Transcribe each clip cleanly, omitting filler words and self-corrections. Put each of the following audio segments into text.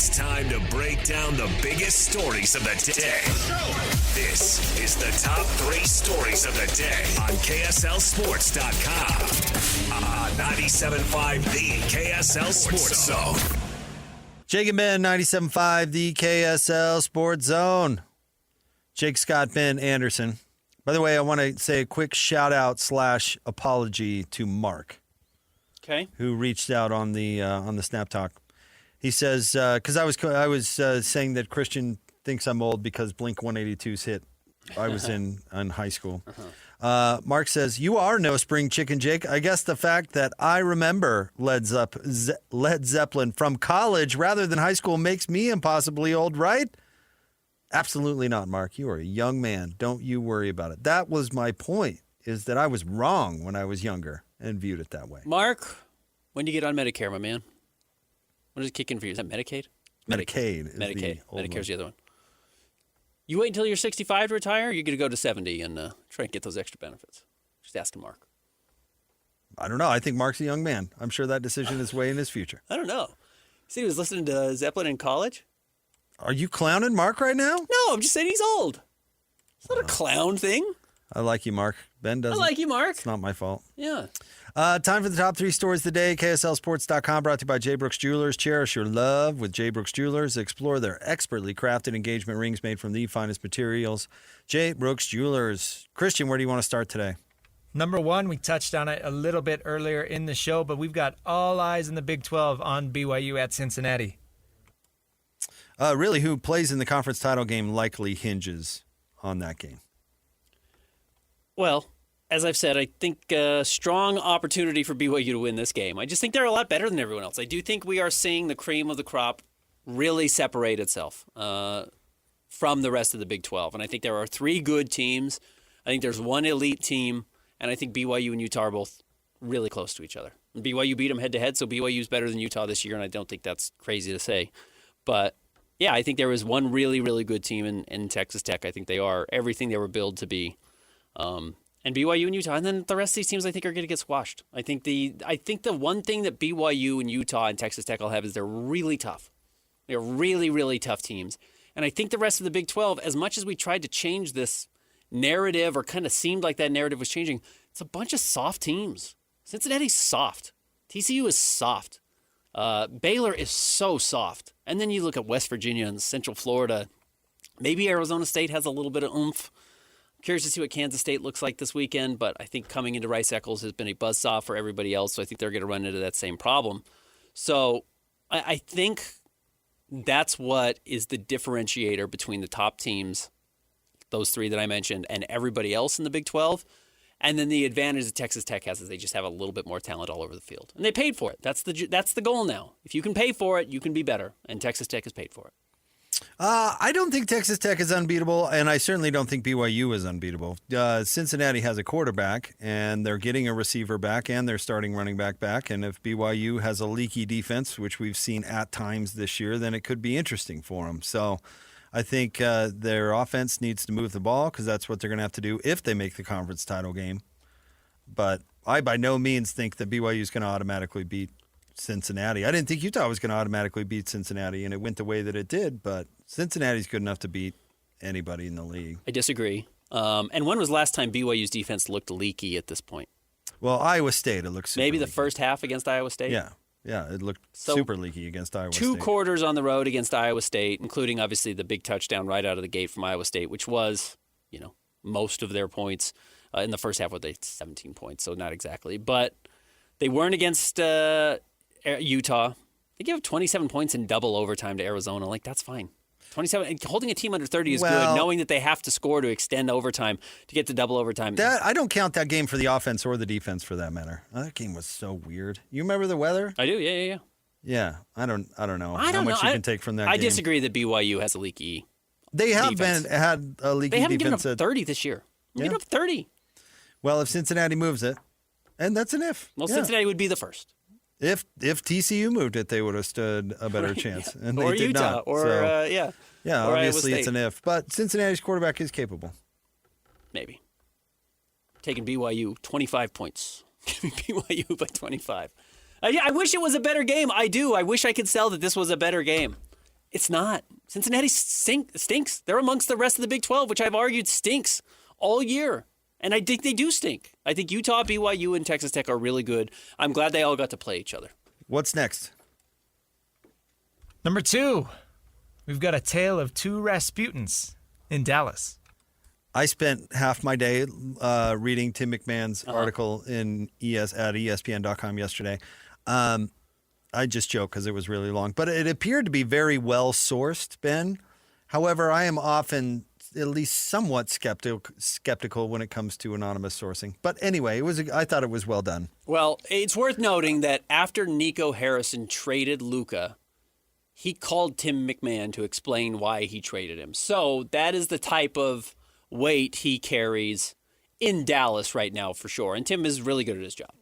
It's time to break down the biggest stories of the day. This is the top 3 stories of the day on KSLSports.com. On 97.5, the KSL Sports Zone. Jake and Ben, 97.5, the KSL Sports Zone. Jake, Scott, Ben Anderson. By the way, I want to say a quick shout-out / apology to Mark. Okay. Who reached out on the Snap Talk. He says, because I was saying that Christian thinks I'm old because Blink-182's hit. I was in high school. Mark says, you are no spring chicken, Jake. I guess the fact that I remember Led Zeppelin from college rather than high school makes me impossibly old, right? Absolutely not, Mark. You are a young man. Don't you worry about it. That was my point, is that I was wrong when I was younger and viewed it that way. Mark, when do you get on Medicare, my man? When does it kick in for you? Is that Medicaid? Medicaid. Medicare's the other one. You wait until you're 65 to retire, or you're going to go to 70 and try and get those extra benefits? Just asking Mark. I don't know. I think Mark's a young man. I'm sure that decision is way in his future. I don't know. See, he was listening to Zeppelin in college. Are you clowning Mark right now? No, I'm just saying he's old. It's not a clown thing. I like you, Mark. Ben doesn't. I like you, Mark. It's not my fault. Yeah. Time for the top 3 stories of the day. KSLSports.com, brought to you by J. Brooks Jewelers. Cherish your love with J. Brooks Jewelers. Explore their expertly crafted engagement rings made from the finest materials. J. Brooks Jewelers. Christian, where do you want to start today? Number 1, we touched on it a little bit earlier in the show, but we've got all eyes in the Big 12 on BYU at Cincinnati. Really, who plays in the conference title game likely hinges on that game. Well, as I've said, I think a strong opportunity for BYU to win this game. I just think they're a lot better than everyone else. I do think we are seeing the cream of the crop really separate itself from the rest of the Big 12. And I think there are 3 good teams. I think there's 1 elite team. And I think BYU and Utah are both really close to each other. And BYU beat them head-to-head, so BYU's better than Utah this year, and I don't think that's crazy to say. But, yeah, I think there is 1 really, really good team in Texas Tech. I think they are everything they were billed to be. And BYU and Utah, and then the rest of these teams I think are going to get squashed. I think the one thing that BYU and Utah and Texas Tech will have is they're really tough. They're really, really tough teams. And I think the rest of the Big 12, as much as we tried to change this narrative or kind of seemed like that narrative was changing, it's a bunch of soft teams. Cincinnati's soft. TCU is soft. Baylor is so soft. And then you look at West Virginia and Central Florida. Maybe Arizona State has a little bit of oomph. Curious to see what Kansas State looks like this weekend, but I think coming into Rice-Eccles has been a buzzsaw for everybody else, so I think they're going to run into that same problem. So I think that's what is the differentiator between the top teams, those 3 that I mentioned, and everybody else in the Big 12. And then the advantage that Texas Tech has is they just have a little bit more talent all over the field. And they paid for it. That's the goal now. If you can pay for it, you can be better, and Texas Tech has paid for it. I don't think Texas Tech is unbeatable, and I certainly don't think BYU is unbeatable. Cincinnati has a quarterback, and they're getting a receiver back, and they're starting running back. And if BYU has a leaky defense, which we've seen at times this year, then it could be interesting for them. So I think their offense needs to move the ball because that's what they're going to have to do if they make the conference title game. But I by no means think that BYU is going to automatically beat Cincinnati. I didn't think Utah was going to automatically beat Cincinnati, and it went the way that it did, but Cincinnati's good enough to beat anybody in the league. I disagree. And when was the last time BYU's defense looked leaky at this point? Well, Iowa State, it looks super maybe the leaky. First half against Iowa State? Yeah, it looked super leaky against Iowa State. 2 quarters on the road against Iowa State, including obviously the big touchdown right out of the gate from Iowa State, which was, most of their points. In the first half, they 17 points, so not exactly. But they weren't against Utah. They gave up 27 points in double overtime to Arizona. That's fine. 27, holding a team under 30 is good, knowing that they have to score to extend overtime to get to double overtime. I don't count that game for the offense or the defense for that matter. That game was so weird. You remember the weather? I do, yeah. Yeah, I don't know how much you can take from that game. I disagree that BYU has a leaky They have defense. had a leaky defense. They haven't given up 30 this year. They've given up 30. Well, if Cincinnati moves it, and that's an if. Well, Cincinnati would be the first. If TCU moved it, they would have stood a better chance. And or they did Utah, not. or Yeah, or obviously it's an if. But Cincinnati's quarterback is capable. Maybe. Taking BYU 25 points. Giving BYU by 25. I wish it was a better game. I do. I wish I could sell that this was a better game. It's not. Cincinnati stinks. They're amongst the rest of the Big 12, which I've argued stinks all year. And I think they do stink. I think Utah, BYU, and Texas Tech are really good. I'm glad they all got to play each other. What's next? Number 2, we've got a tale of two Rasputins in Dallas. I spent half my day reading Tim McMahon's article at ESPN.com yesterday. I just joke because it was really long, but it appeared to be very well sourced, Ben. However, I am often at least somewhat skeptical when it comes to anonymous sourcing. But anyway, I thought it was well done. Well, it's worth noting that after Nico Harrison traded Luka, he called Tim McMahon to explain why he traded him. So that is the type of weight he carries in Dallas right now for sure. And Tim is really good at his job,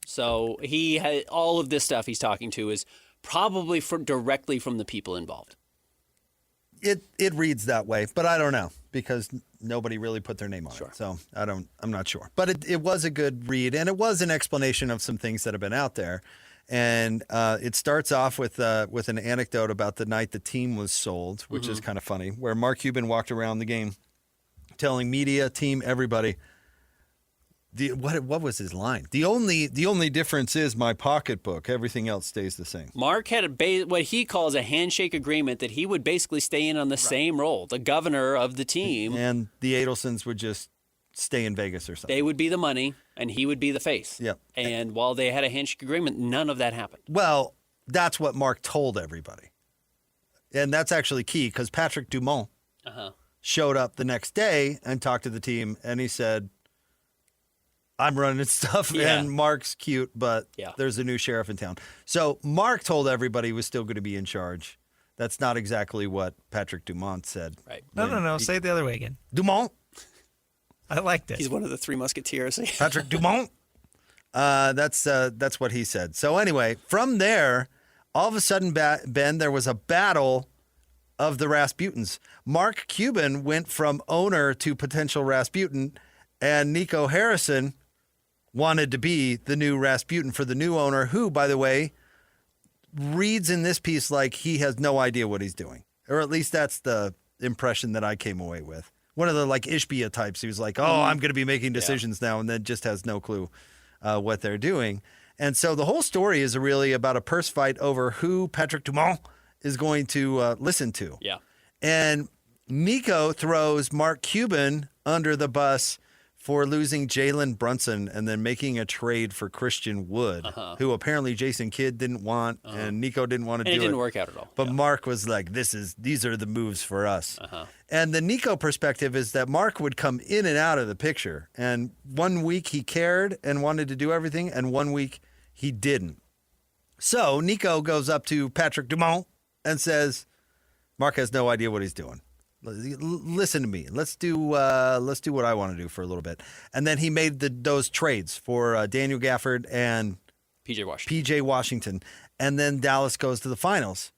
So he had all of this stuff he's talking to is probably directly from the people involved. It reads that way, but I don't know because nobody really put their name on it. So I'm not sure. But it was a good read, and it was an explanation of some things that have been out there. And it starts off with an anecdote about the night the team was sold, which is kind of funny, where Mark Cuban walked around the game telling media, team, everybody, what was his line? The only difference is my pocketbook. Everything else stays the same. Mark had what he calls a handshake agreement that he would basically stay in on the same role, the governor of the team. And the Adelsons would just stay in Vegas or something. They would be the money, and he would be the face. Yep. And while they had a handshake agreement, none of that happened. Well, that's what Mark told everybody. And that's actually key because Patrick Dumont showed up the next day and talked to the team, and he said, I'm running stuff, and Mark's cute, but there's a new sheriff in town. So Mark told everybody he was still going to be in charge. That's not exactly what Patrick Dumont said. Right. No. Say it the other way again. Dumont. I liked it. He's one of the three musketeers. Patrick Dumont. That's what he said. So anyway, from there, all of a sudden, Ben, there was a battle of the Rasputins. Mark Cuban went from owner to potential Rasputin, and Nico Harrison wanted to be the new Rasputin for the new owner, who, by the way, reads in this piece like he has no idea what he's doing. Or at least that's the impression that I came away with. One of the Ishbia types. He was like, I'm going to be making decisions now, and then just has no clue what they're doing. And so the whole story is really about a purse fight over who Patrick Dumont is going to listen to. Yeah. And Nico throws Mark Cuban under the bus for losing Jalen Brunson and then making a trade for Christian Wood, who apparently Jason Kidd didn't want, and Nico didn't want to do it. And it didn't work out at all. But Mark was like, these are the moves for us. And the Nico perspective is that Mark would come in and out of the picture. And 1 week he cared and wanted to do everything, and 1 week he didn't. So Nico goes up to Patrick Dumont and says, Mark has no idea what he's doing. Listen to me. Let's do what I want to do for a little bit. And then he made those trades for Daniel Gafford and PJ Washington. And then Dallas goes to the finals.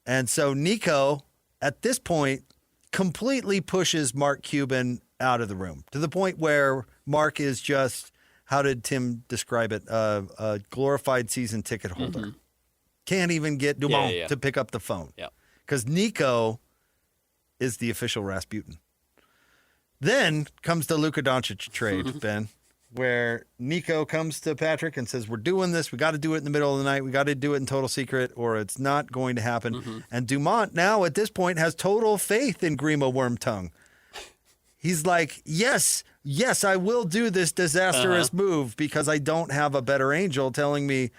And so Nico, at this point, completely pushes Mark Cuban out of the room to the point where Mark is just, how did Tim describe it? A glorified season ticket holder. Can't even get Dumont to pick up the phone. Yeah. Because Nico is the official Rasputin. Then comes the Luka Doncic trade, Ben, where Nico comes to Patrick and says, we're doing this. We got to do it in the middle of the night. We got to do it in total secret or it's not going to happen. And Dumont now at this point has total faith in Grima Wormtongue. He's like, yes, I will do this disastrous move because I don't have a better angel telling me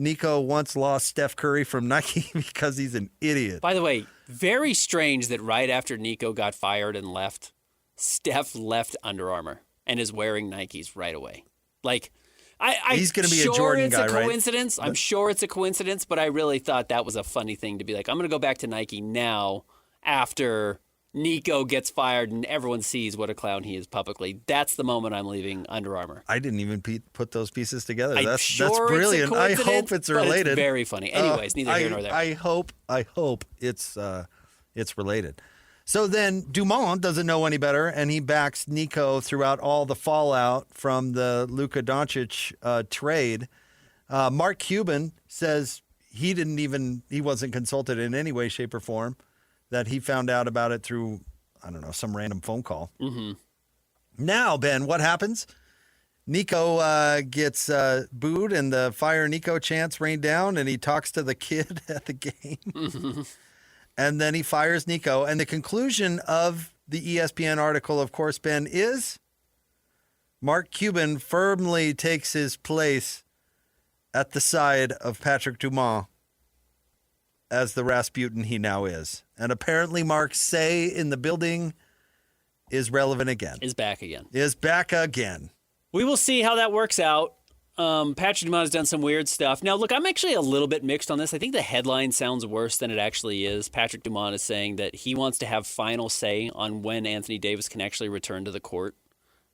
Nico once lost Steph Curry from Nike because he's an idiot. By the way, very strange that right after Nico got fired and left, Steph left Under Armour and is wearing Nikes right away. He's going to be a Jordan guy, right? Coincidence. I'm sure it's a coincidence, but I really thought that was a funny thing to be like, I'm going to go back to Nike now after Nico gets fired and everyone sees what a clown he is publicly. That's the moment I'm leaving Under Armour. I didn't even put those pieces together. That's It's brilliant. a I hope it's related. But it's very funny. Anyways, neither here nor there. I hope it's related. So then Dumont doesn't know any better, and he backs Nico throughout all the fallout from the Luka Doncic trade. Mark Cuban says he wasn't consulted in any way, shape, or form, that he found out about it through, I don't know, some random phone call. Mm-hmm. Now, Ben, what happens? Nico gets booed, and the Fire Nico chants rain down, and he talks to the kid at the game. Mm-hmm. And then he fires Nico. And the conclusion of the ESPN article, of course, Ben, is Mark Cuban firmly takes his place at the side of Patrick Dumont as the Rasputin he now is. And apparently Mark's say in the building is relevant again. Is back again. Is back again. We will see how that works out. Patrick Dumont has done some weird stuff. Now, look, I'm actually a little bit mixed on this. I think the headline sounds worse than it actually is. Patrick Dumont is saying that he wants to have final say on when Anthony Davis can actually return to the court.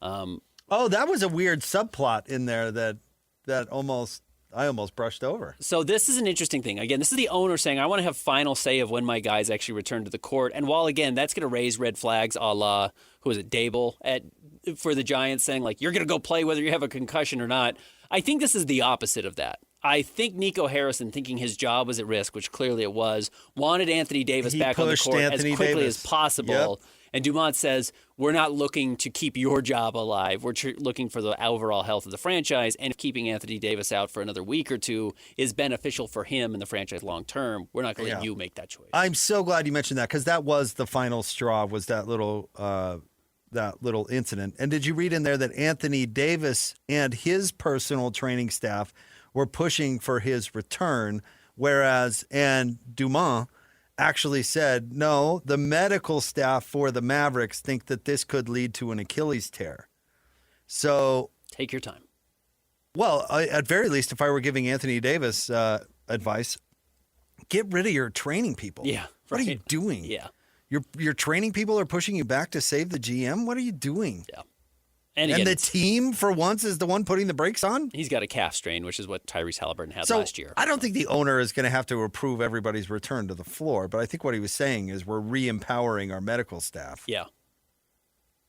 Oh, that was a weird subplot in there that I almost brushed over. So this is an interesting thing. Again, this is the owner saying, I want to have final say of when my guys actually return to the court. And while, again, that's going to raise red flags a la, who is it, Dable for the Giants saying, like, you're going to go play whether you have a concussion or not. I think this is the opposite of that. I think Nico Harrison, thinking his job was at risk, which clearly it was, wanted Anthony Davis back on the court as quickly as possible. Yep. And Dumont says, we're not looking to keep your job alive. We're looking for the overall health of the franchise. And if keeping Anthony Davis out for another week or two is beneficial for him and the franchise long term, we're not going to let you make that choice. I'm so glad you mentioned that, because that was the final straw, was that little incident. And did you read in there that Anthony Davis and his personal training staff were pushing for his return, whereas Dumont actually said, no, the medical staff for the Mavericks think that this could lead to an Achilles tear. So take your time. Well, at very least, if I were giving Anthony Davis advice, get rid of your training people. Yeah. What are you doing? Yeah. Your training people are pushing you back to save the GM? What are you doing? Yeah. And again, the team, for once, is the one putting the brakes on? He's got a calf strain, which is what Tyrese Halliburton had last year. I don't think the owner is going to have to approve everybody's return to the floor, but I think what he was saying is we're re-empowering our medical staff. Yeah.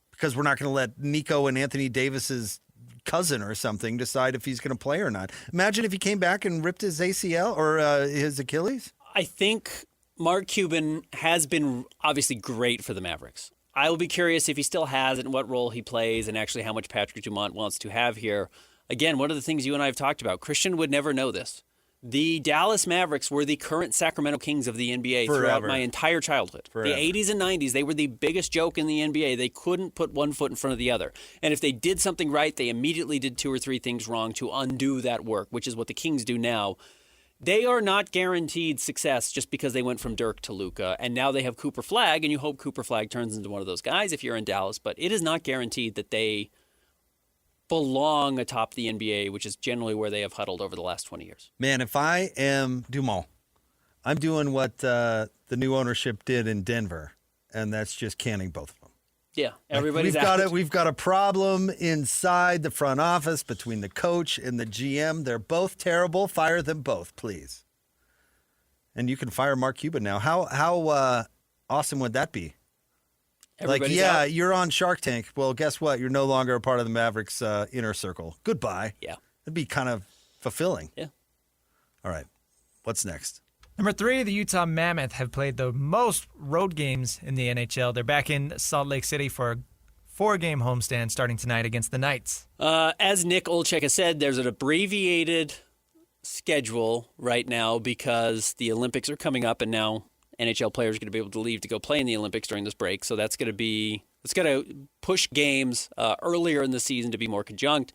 Because we're not going to let Nico and Anthony Davis's cousin or something decide if he's going to play or not. Imagine if he came back and ripped his ACL or his Achilles. I think Mark Cuban has been obviously great for the Mavericks. I will be curious if he still has it and what role he plays and actually how much Patrick Dumont wants to have here. Again, one of the things you and I have talked about, Christian would never know this. The Dallas Mavericks were the current Sacramento Kings of the NBA throughout my entire childhood. Forever. The 80s and 90s, they were the biggest joke in the NBA. They couldn't put one foot in front of the other. And if they did something right, they immediately did two or three things wrong to undo that work, which is what the Kings do now. They are not guaranteed success just because they went from Dirk to Luka, and now they have Cooper Flagg, and you hope Cooper Flagg turns into one of those guys if you're in Dallas, but it is not guaranteed that they belong atop the NBA, which is generally where they have huddled over the last 20 years. Man, if I am Dumont, I'm doing what the new ownership did in Denver, and that's just canning both of them. Yeah, everybody's We've got a problem inside the front office between the coach and the GM. They're both terrible. Fire them both, please. And you can fire Mark Cuban now. How awesome would that be? Everybody's out. You're on Shark Tank. Well, guess what? You're no longer a part of the Mavericks inner circle. Goodbye. Yeah. It'd be kind of fulfilling. Yeah. All right. What's next? Number 3, the Utah Mammoth have played the most road games in the NHL. They're back in Salt Lake City for a 4-game homestand starting tonight against the Knights. As Nick Olczyk has said, there's an abbreviated schedule right now because the Olympics are coming up, and now NHL players are going to be able to leave to go play in the Olympics during this break. So it's going to push games earlier in the season to be more conjunct.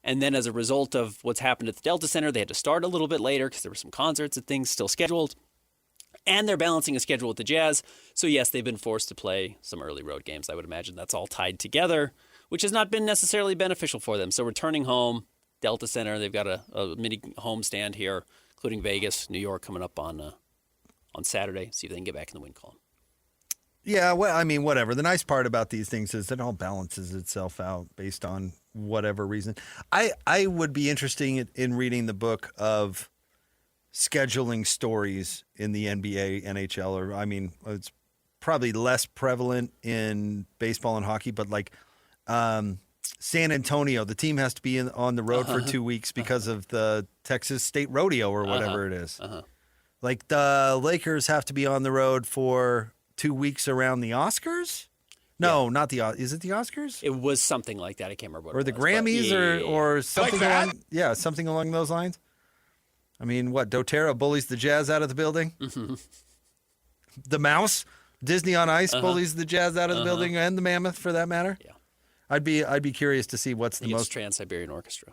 And then as a result of what's happened at the Delta Center, they had to start a little bit later because there were some concerts and things still scheduled. And they're balancing a schedule with the Jazz. So, yes, they've been forced to play some early road games. I would imagine that's all tied together, which has not been necessarily beneficial for them. So returning home, Delta Center, they've got a mini homestand here, including Vegas, New York coming up on Saturday. See if they can get back in the win column. Yeah, well, I mean, whatever. The nice part about these things is it all balances itself out based on whatever reason. I would be interested in reading the book of scheduling stories in the NBA, NHL, or I mean, it's probably less prevalent in baseball and hockey, but like San Antonio, the team has to be on the road for 2 weeks because of the Texas State Rodeo or whatever it is. Like the Lakers have to be on the road for 2 weeks around the Oscars? No, not the Is it the Oscars? It was something like that. I can't remember what Or it the was, but Grammys or something that? along something along those lines. I mean, what, doTERRA bullies the Jazz out of the building? Mm-hmm. The Mouse, Disney on Ice bullies the Jazz out of the building, and the Mammoth for that matter. Yeah. I'd be curious to see what's I the think it's most Trans-Siberian Orchestra.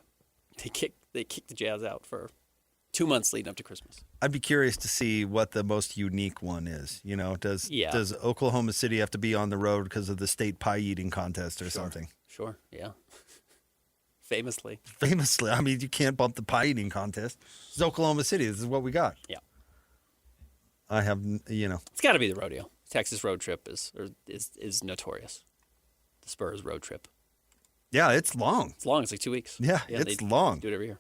They kicked the Jazz out for 2 months leading up to Christmas. I'd be curious to see what the most unique one is. You know, does Oklahoma City have to be on the road because of the state pie eating contest or something? Sure, yeah. Famously. Famously, I mean, you can't bump the pie eating contest. It's Oklahoma City. This is what we got. Yeah. I have, It's got to be the rodeo. Texas road trip is notorious. The Spurs road trip. Yeah, it's long. It's long. It's like 2 weeks. Yeah, it's long. Do it every year.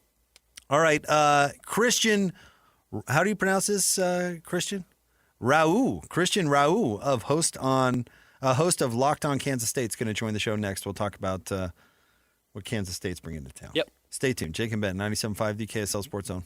All right, Christian, how do you pronounce this, Christian? Christian Raoult host of Locked On Kansas State is going to join the show next. We'll talk about what Kansas State's bringing to town. Yep. Stay tuned. Jake and Ben, 97.5 DKSL Sports Zone.